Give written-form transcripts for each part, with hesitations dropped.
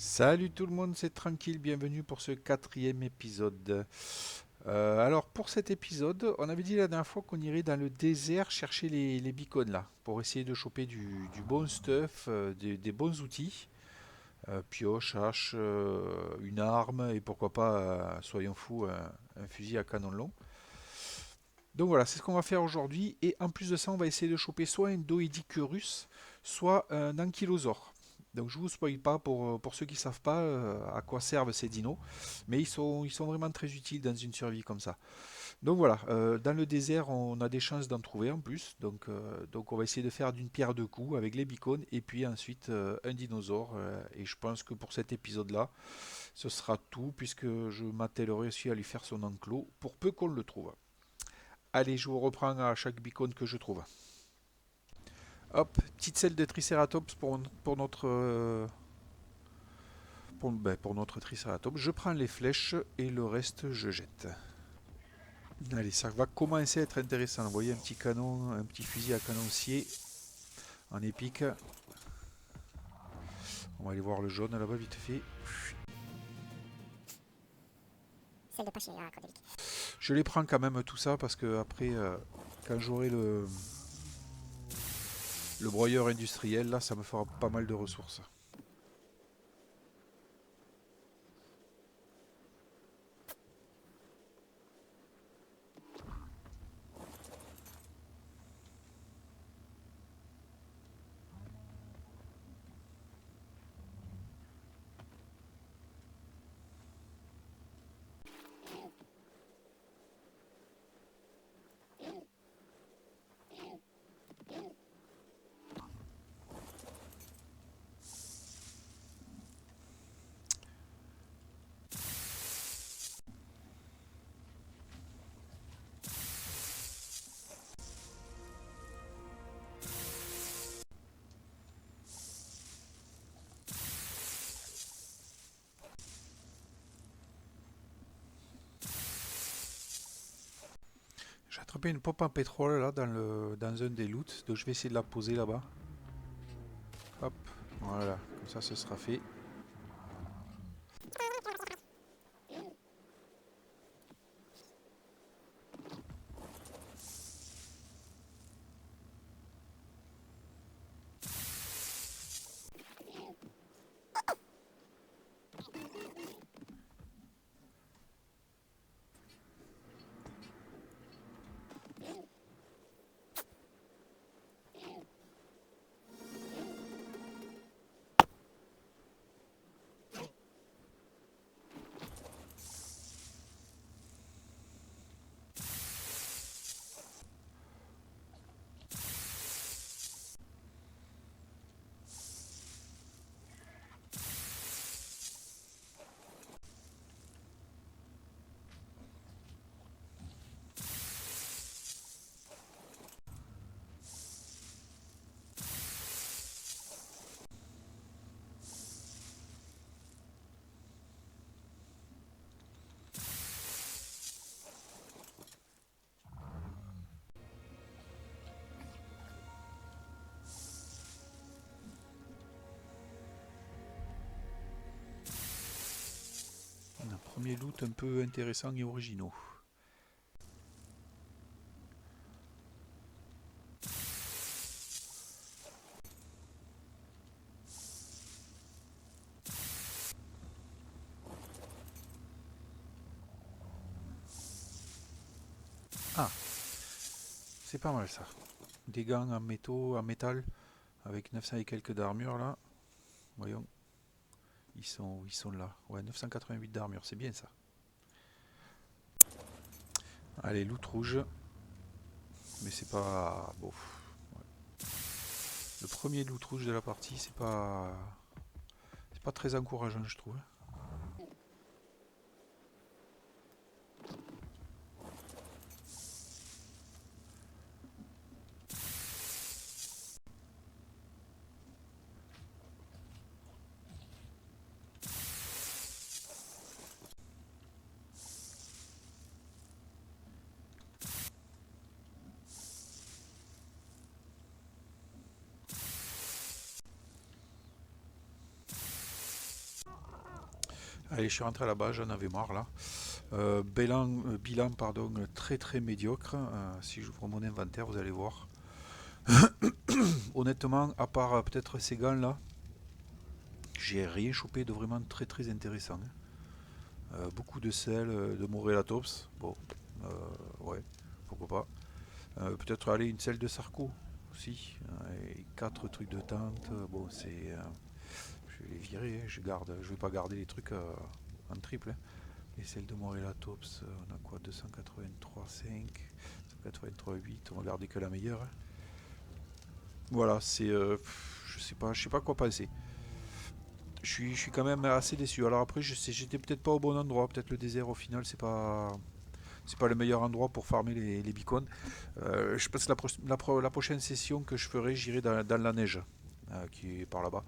Salut tout le monde, c'est Tranquille, bienvenue pour ce quatrième épisode. Alors pour cet épisode, on avait dit la dernière fois qu'on irait dans le désert chercher les beacons là, pour essayer de choper du bon stuff, des bons outils, pioche, hache, une arme et pourquoi pas, soyons fous, un fusil à canon long. Donc voilà, c'est ce qu'on va faire aujourd'hui et en plus de ça, on va essayer de choper soit un Doedicurus, soit un Ankylosaure. Donc je vous spoil pas pour ceux qui ne savent pas à quoi servent ces dinos, mais ils sont vraiment très utiles dans une survie comme ça. Donc voilà, dans le désert on a des chances d'en trouver en plus, donc on va essayer de faire d'une pierre deux coups avec les beacons et puis ensuite un dinosaure. Et je pense que pour cet épisode-là, ce sera tout puisque je m'attellerai aussi à lui faire son enclos pour peu qu'on le trouve. Allez, je vous reprends à chaque beacon que je trouve. Hop, petite selle de Triceratops pour notre pour notre Triceratops. Je prends les flèches et le reste je jette. Allez, ça va commencer à être intéressant. Vous voyez un petit canon, un petit fusil à canon scié en épique. On va aller voir le jaune là-bas vite fait. Celle de pas chez Cordelic. Je les prends quand même tout ça parce que après, quand j'aurai le broyeur industriel, là, ça me fera pas mal de ressources. J'ai attrapé une pompe en pétrole là dans un des loots, donc je vais essayer de la poser là-bas. Hop, voilà, comme ça ce sera fait. Un premier loot un peu intéressant et originaux. Ah, c'est pas mal ça. Des gants en métaux, en métal, avec 900 et quelques d'armure là. Voyons, ils sont là. Ouais, 988 d'armure, c'est bien ça. Allez, loot rouge. Mais c'est pas... Bon. Ouais. Le premier loot rouge de la partie, c'est pas... C'est pas très encourageant, je trouve. Allez, je suis rentré là-bas, j'en avais marre là. Bilan, pardon, très très médiocre. Si j'ouvre mon inventaire, vous allez voir. Honnêtement, à part peut-être ces gants là, j'ai rien chopé de vraiment très très intéressant, hein. Beaucoup de sel, de Morelatops. Bon, ouais, pourquoi pas. Peut-être aller une selle de Sarco aussi. Et 4 trucs de tente. Bon, c'est. Je vais les virer, hein, je vais pas garder les trucs en triple, hein. Les selles de Morelatops, on a quoi? 283,5, 283,8. On va garder que la meilleure, hein. Voilà, c'est. Je sais pas quoi penser. Je suis quand même assez déçu. Alors après, je sais, j'étais peut-être pas au bon endroit. Peut-être le désert au final, c'est pas le meilleur endroit pour farmer les beacons. Je pense que la prochaine session que je ferai, j'irai dans la neige, qui est par là-bas.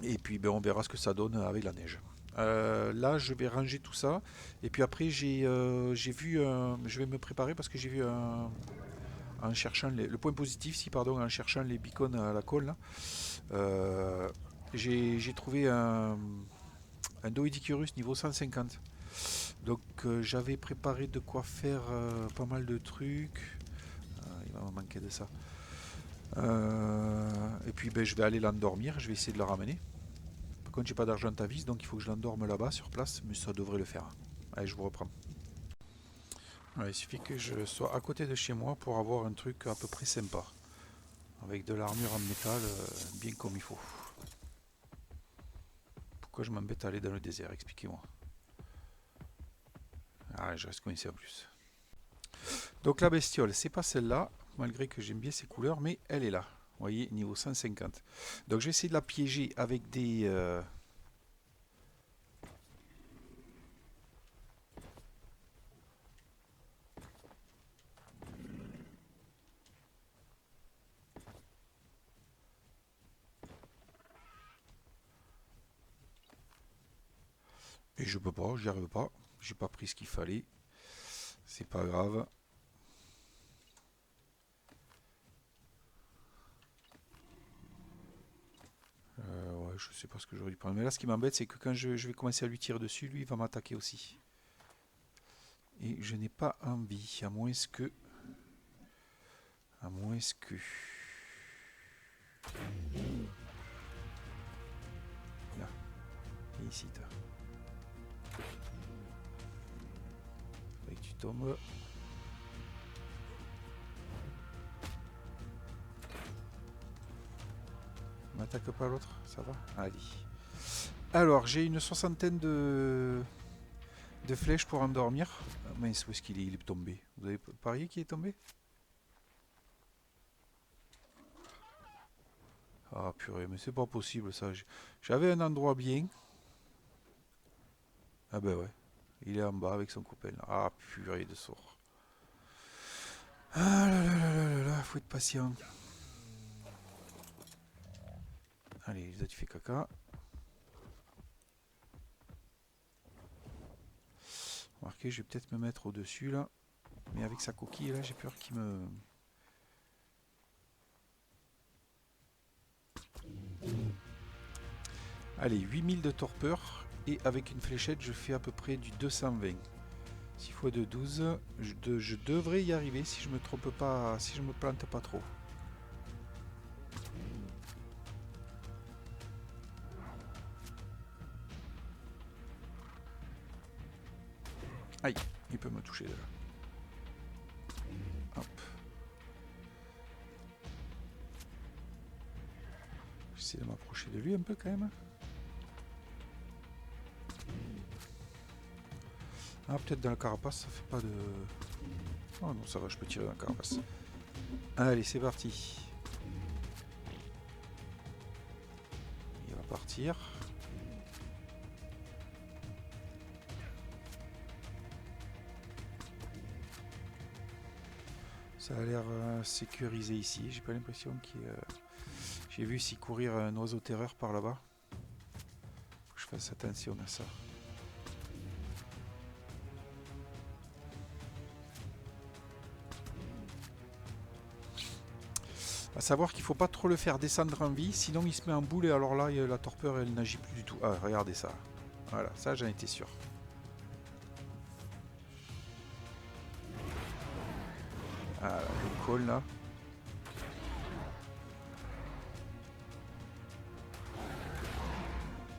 Et puis ben, on verra ce que ça donne avec la neige. Là, je vais ranger tout ça. Et puis après, j'ai vu, je vais me préparer parce que j'ai vu en cherchant le point positif, si pardon, en cherchant les beacons à la colle, là, euh, j'ai trouvé un Doedicurus niveau 150. Donc j'avais préparé de quoi faire pas mal de trucs. Il va me manquer de ça. Et puis ben, je vais aller l'endormir, je vais essayer de le ramener. Par contre j'ai pas d'argent à vis, donc il faut que je l'endorme là-bas sur place, mais ça devrait le faire. Allez, je vous reprends. Ouais, il suffit que je sois à côté de chez moi pour avoir un truc à peu près sympa. Avec de l'armure en métal, bien comme il faut. Pourquoi je m'embête à aller dans le désert? Expliquez-moi. Ah, je reste coincé en plus. Donc la bestiole, c'est pas celle-là, malgré que j'aime bien ses couleurs, mais elle est là. Vous voyez, niveau 150. Donc je vais essayer de la piéger avec des... Et je peux pas, j'y arrive pas. J'ai pas pris ce qu'il fallait. C'est pas grave. Ouais, je sais pas ce que j'aurais dû prendre. Mais là, ce qui m'embête, c'est que quand je vais commencer à lui tirer dessus, lui, il va m'attaquer aussi. Et je n'ai pas envie, à moins que... À moins que... Là, et ici, toi. Faudrait que tu tombes. M'attaque pas l'autre, ça va? Allez. Alors, j'ai une soixantaine de flèches pour endormir. Ah, mince, où est-ce qu'il est? Il est tombé. Vous avez parié qu'il est tombé? Ah purée, mais c'est pas possible ça. J'avais un endroit bien. Ah ben ouais. Il est en bas avec son copain. Ah purée de sort. Ah là là là là là là, faut être patient. Allez, là tu fais caca. Remarquez, je vais peut-être me mettre au-dessus là. Mais avec sa coquille là, j'ai peur qu'il me... Allez, 8000 de torpeur. Et avec une fléchette, je fais à peu près du 220. 6 fois 2, 12. Je devrais y arriver si je me trompe pas, si je me plante pas trop. Aïe, il peut me toucher de là. Hop. J'essaie de m'approcher de lui un peu quand même. Ah, peut-être dans la carapace, ça fait pas de... Oh non, ça va, je peux tirer dans la carapace. Allez, c'est parti. Il va partir. Ça a l'air sécurisé ici. J'ai pas l'impression qu'il y ait... J'ai vu ici courir un oiseau terreur par là-bas. Faut que je fasse attention à ça. A savoir qu'il faut pas trop le faire descendre en vie, sinon il se met en boule et alors là la torpeur elle n'agit plus du tout. Ah, regardez ça. Voilà, ça j'en étais sûr. Ah, le call là.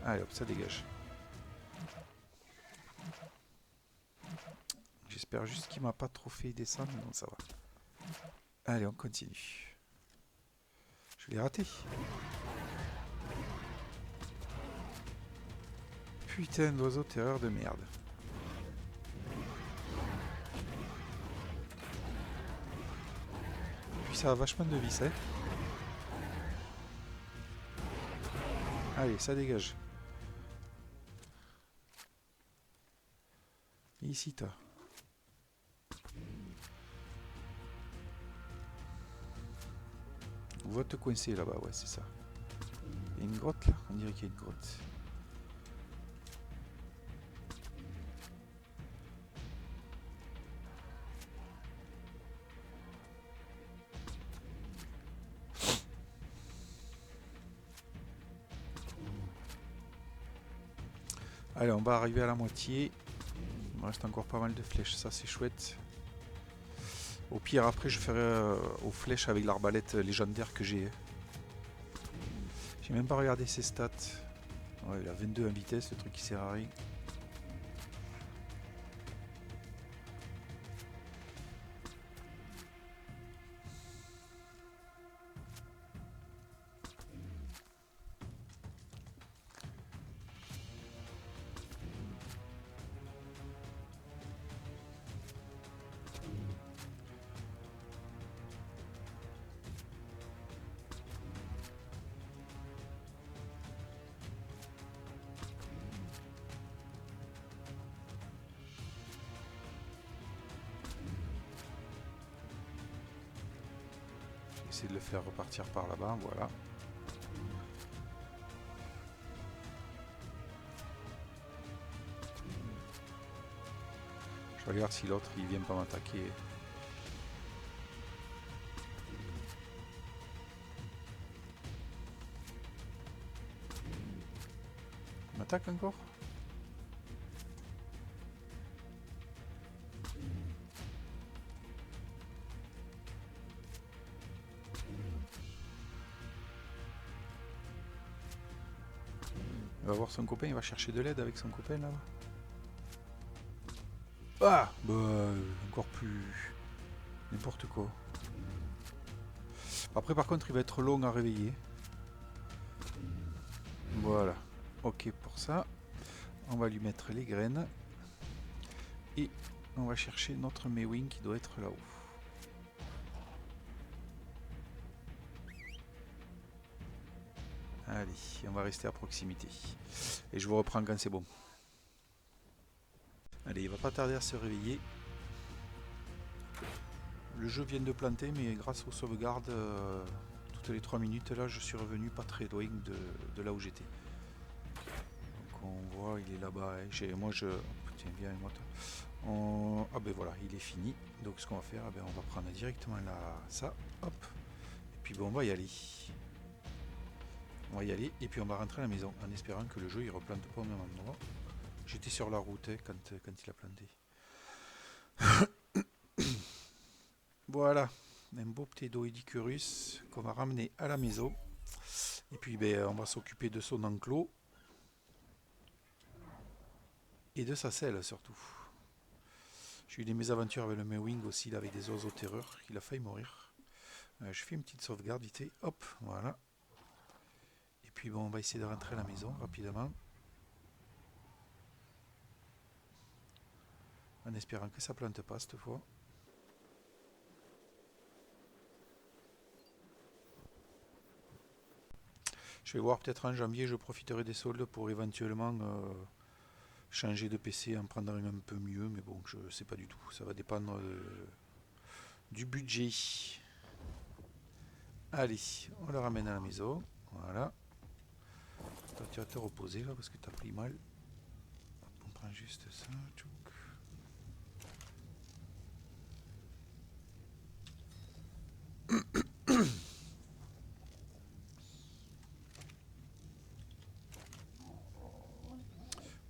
Allez hop, ça dégage. J'espère juste qu'il m'a pas trop fait descendre. Non, ça va. Allez, on continue. Je l'ai raté. Putain d'oiseau terreur de merde. Puis ça a vachement de vis, hein. Allez, ça dégage. Ici, toi. On va te coincer là-bas, ouais, c'est ça. Il y a une grotte là. On dirait qu'il y a une grotte. Allez, on va arriver à la moitié. Il me reste encore pas mal de flèches, ça c'est chouette. Au pire, après, je ferai aux flèches avec l'arbalète légendaire que j'ai. J'ai même pas regardé ses stats. Ouais, il a 22 en vitesse, le truc qui sert à rien. Essayer de le faire repartir par là-bas, voilà. Je regarde si l'autre il vient pas m'attaquer. Il m'attaque encore? Il va voir son copain, il va chercher de l'aide avec son copain là-bas. Ah bah, encore plus... N'importe quoi. Après par contre il va être long à réveiller. Voilà. Ok pour ça. On va lui mettre les graines. Et on va chercher notre Mewing qui doit être là-haut. Allez, on va rester à proximité. Et je vous reprends quand c'est bon. Allez, il va pas tarder à se réveiller. Le jeu vient de planter, mais grâce aux sauvegardes, toutes les 3 minutes, là, je suis revenu pas très loin de là où j'étais. Donc on voit, il est là-bas. Hein. Moi, je... Tiens, viens avec moi, toi. Ah ben voilà, il est fini. Donc ce qu'on va faire, ben, on va prendre directement là, ça. Hop. Et puis bon, on va y aller. On va y aller, et puis on va rentrer à la maison, en espérant que le jeu, il replante pas au même endroit. J'étais sur la route hein, quand il a planté. Voilà, un beau petit Doedicurus qu'on va ramener à la maison. Et puis ben, on va s'occuper de son enclos. Et de sa selle surtout. J'ai eu des mésaventures avec le Mewing aussi, là, avec des oiseaux terreurs. Il a failli mourir. Je fais une petite sauvegarde vite. Hop, voilà. Et puis bon, on va essayer de rentrer à la maison rapidement. En espérant que ça plante pas cette fois. Je vais voir peut-être en janvier, je profiterai des soldes pour éventuellement changer de PC, en prendre un peu mieux, mais bon, je sais pas du tout. Ça va dépendre du budget. Allez, on le ramène à la maison. Voilà. Toi, tu vas te reposer là parce que tu as pris mal. On prend juste ça. Tchouk.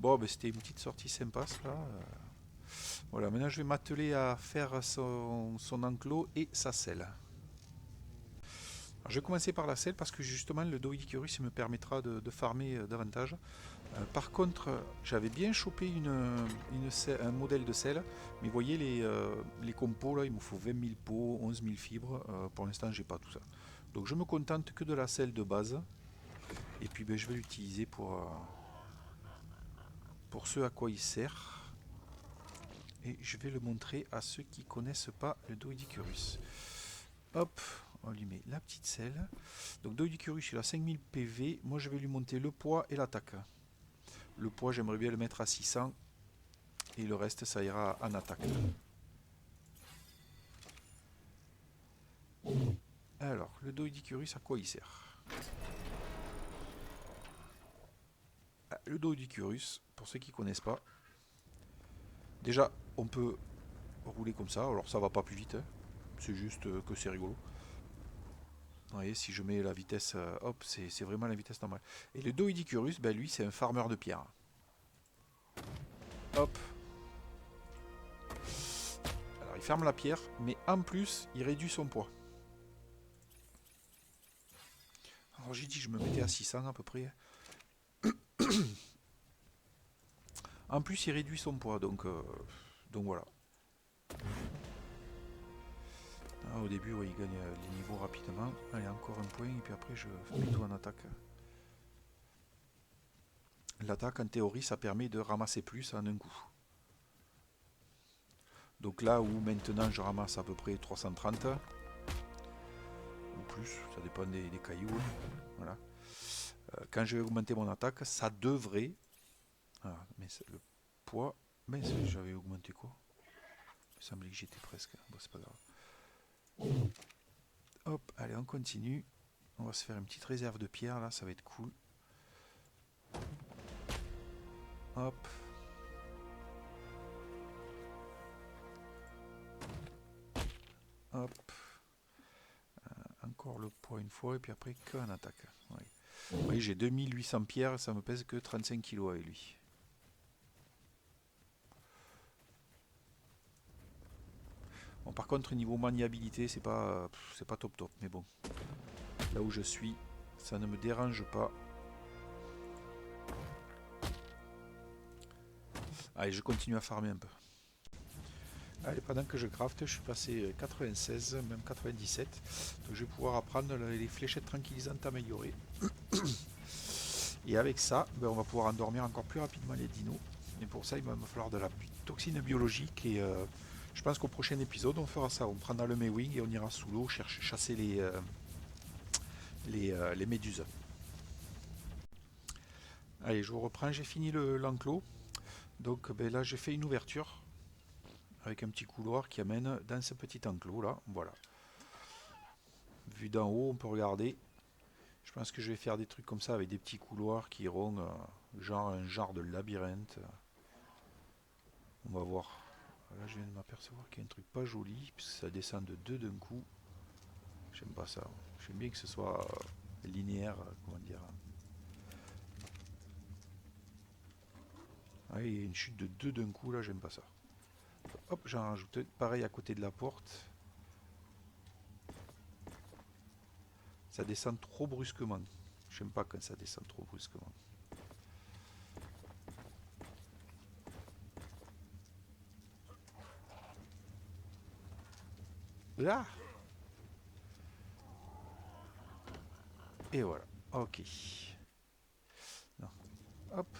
Bon, ben, c'était une petite sortie sympa, ça. Voilà, maintenant je vais m'atteler à faire son enclos et sa selle. Alors, je vais commencer par la selle parce que justement le Doedicurus me permettra de farmer davantage. Par contre, j'avais bien chopé un modèle de selle, mais vous voyez les compos là, il me faut 20 000 pots, 11 000 fibres. Pour l'instant, j'ai pas tout ça. Donc je me contente que de la selle de base. Et puis ben, je vais l'utiliser pour ce à quoi il sert. Et je vais le montrer à ceux qui connaissent pas le Doedicurus. Hop, on lui met la petite selle. Donc Doedicurus, il a 5000 PV. Moi, je vais lui monter le poids et l'attaque. Le poids, j'aimerais bien le mettre à 600. Et le reste, ça ira en attaque. Alors, le Doedicurus, à quoi il sert? Le Doedicurus, pour ceux qui ne connaissent pas, déjà, on peut rouler comme ça. Alors, ça va pas plus vite, hein. C'est juste que c'est rigolo. Vous voyez, si je mets la vitesse, hop, c'est vraiment la vitesse normale. Et le Doedicurus, ben, lui, c'est un farmer de pierre. Hop. Alors, il ferme la pierre, mais en plus, il réduit son poids. Alors, j'ai dit, je me mettais à 600 à peu près. En plus, il réduit son poids, donc voilà. Ah, au début, ouais, il gagne les niveaux rapidement. Allez, encore un point, et puis après, je fais plutôt en attaque. L'attaque, en théorie, ça permet de ramasser plus en un coup. Donc là où maintenant, je ramasse à peu près 330, ou plus, ça dépend des cailloux. Voilà. Quand je vais augmenter mon attaque, ça devrait... Ah, mais le poids... Mais j'avais augmenté quoi? Il me semblait que j'étais presque. Bon, c'est pas grave. Hop, allez, on continue. On va se faire une petite réserve de pierre là, ça va être cool. Hop. Hop. Encore le poids une fois et puis après qu'en attaque. Oui. Vous voyez, j'ai 2800 pierres, ça me pèse que 35 kg avec lui. Bon, par contre, niveau maniabilité, c'est pas top top, mais bon. Là où je suis, ça ne me dérange pas. Allez, je continue à farmer un peu. Allez, pendant que je crafte, je suis passé 96, même 97. Donc je vais pouvoir apprendre les fléchettes tranquillisantes améliorées. Et avec ça, ben, on va pouvoir endormir encore plus rapidement les dinos. Et pour ça, il va me falloir de la toxine biologique. Et je pense qu'au prochain épisode, on fera ça. On prendra le Mewing et on ira sous l'eau chasser les méduses. Allez, je vous reprends. J'ai fini l'enclos. Donc ben, là, j'ai fait une ouverture avec un petit couloir qui amène dans ce petit enclos là. Voilà. Vu d'en haut, on peut regarder. Je pense que je vais faire des trucs comme ça avec des petits couloirs qui iront genre un genre de labyrinthe. On va voir. Là, je viens de m'apercevoir qu'il y a un truc pas joli puisque ça descend de deux d'un coup. J'aime pas ça. J'aime bien que ce soit linéaire, comment dire. Ah, il y a une chute de deux d'un coup là, j'aime pas ça. Hop, j'en rajoute pareil à côté de la porte. Ça descend trop brusquement. J'aime pas quand ça descend trop brusquement. Là. Et voilà. Ok. Non. Hop.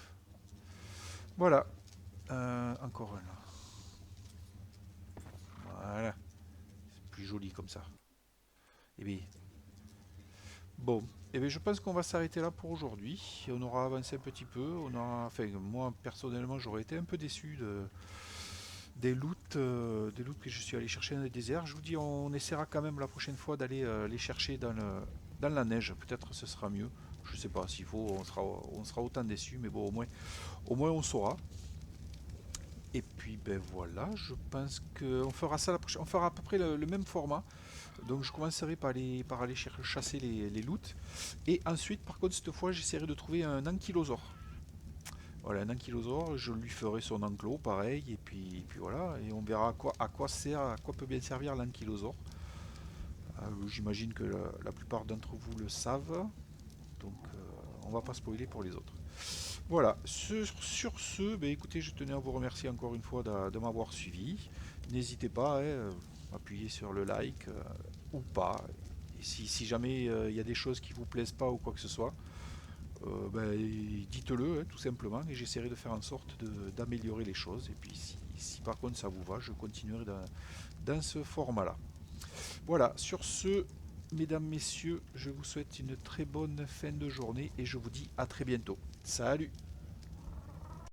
Voilà. Encore un là. Voilà. C'est plus joli comme ça. Et bien. Bon. Et bien je pense qu'on va s'arrêter là pour aujourd'hui. On aura avancé un petit peu. Enfin, moi personnellement, j'aurais été un peu déçu des loots que je suis allé chercher dans le désert. Je vous dis, on essaiera quand même la prochaine fois d'aller les chercher dans la neige. Peut-être ce sera mieux. Je sais pas s'il faut, on sera autant déçu, mais bon, au moins on saura. Et puis ben voilà, je pense qu'on fera ça la prochaine. On fera à peu près le même format. Donc je commencerai par aller chasser les loots. Et ensuite, par contre, cette fois, j'essaierai de trouver un ankylosaure. Voilà, un ankylosaure, je lui ferai son enclos, pareil, et puis voilà, et on verra à quoi peut bien servir l'ankylosaure. J'imagine que la plupart d'entre vous le savent, donc on va pas spoiler pour les autres. Voilà, sur ce, ben, écoutez, je tenais à vous remercier encore une fois de m'avoir suivi. N'hésitez pas, hein, appuyez sur le like ou pas. Et si jamais il y a des choses qui vous plaisent pas ou quoi que ce soit, ben, dites-le, hein, tout simplement, et j'essaierai de faire en sorte d'améliorer les choses. Et puis si par contre ça vous va, je continuerai dans ce format-là. Voilà, sur ce, mesdames, messieurs, je vous souhaite une très bonne fin de journée et je vous dis à très bientôt. Salut!